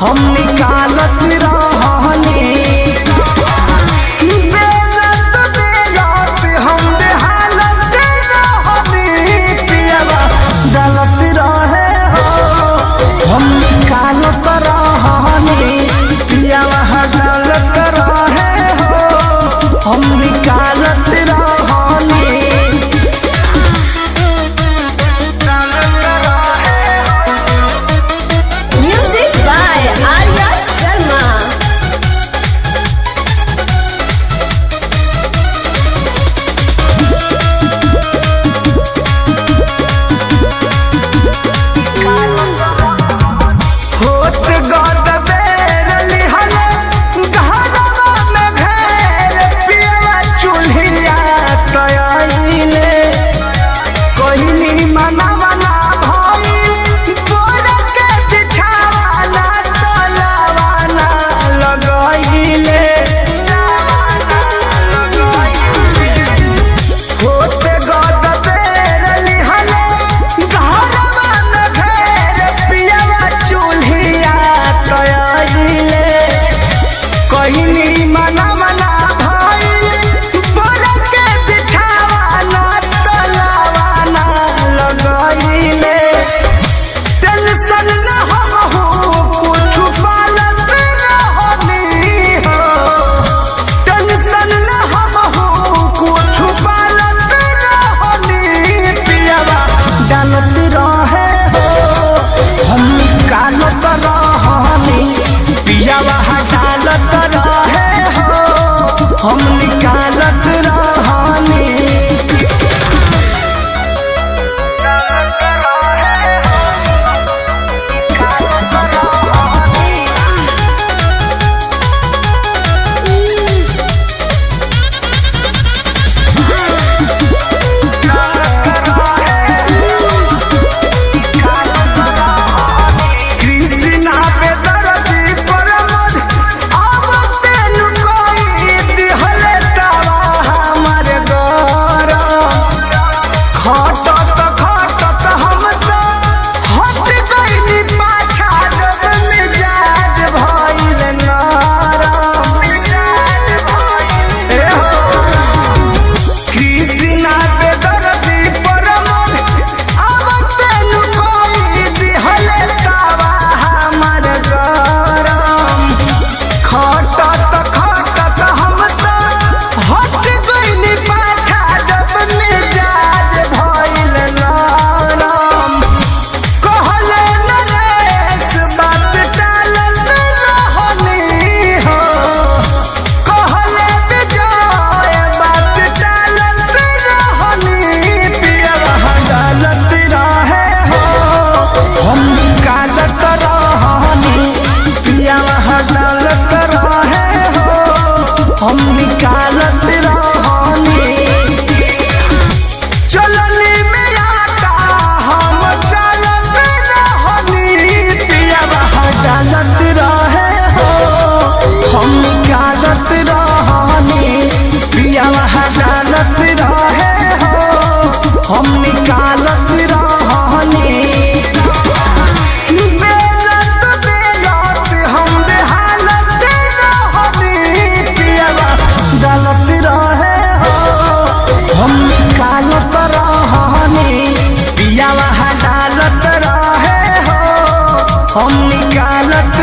हम निकालत रहनी बेलत बेलत हम बेहालत रहनी पियवा डालत रहे हो हम निकालत रहनी पियवा डालत रहे हो हम निकालत रहनी। Music by Arya Sharma. होत गद बेर लिहले घरवा में घेर पियवा चूल्हिया तयाइले कोहिनी मनवना भई बोर के बिछावाना तलवाना लगाइले होत गद बेर लिहले घरवा में घेर पियवा चूल्हिया तयाइले कोहिनी मनवना भई बोर के बिछावाना तलवाना लगाइले टेंशन न हमहू कुछ पालत रहनी हो टेंशन न हमहू कुछ पालत रहनी पियवा डालत रहे हो हम निकालत रहनी पियवा डालत रहे हो हम निकालत रहनी। कृष्णा पे दर्दी प्रमोद अब तेनु कोई दिहले तवा हमर गरम खटत खटत हम तो हट गइनी पाछा जब मिजाज भइल नरम ए हो कृष्णा पे दर्दी प्रमोद अब तेनु कोई दिहले तवा हमर गरम खटत खटत हम तो हट गइनी पाछा जब मिजाज भइल नरम कहले नरेश बात टालत रहनी हो कहले विजय बात टालत रहनी पियवा डालत रहे हो हम निकालत रहनी पियवा डालत रहे हो हम निकालत रहनी। चलनी में आटा हम चलत रहनी पियवा डालत रहे हो हम निकालत रहनी पियवा डालत रहे हो हम निकालत रहनी बेलत बेलत हम बेहालत रहनी पियवा डालत रहे हो हम निकालत रहनी पियवा डालत रहे हो हम निकालत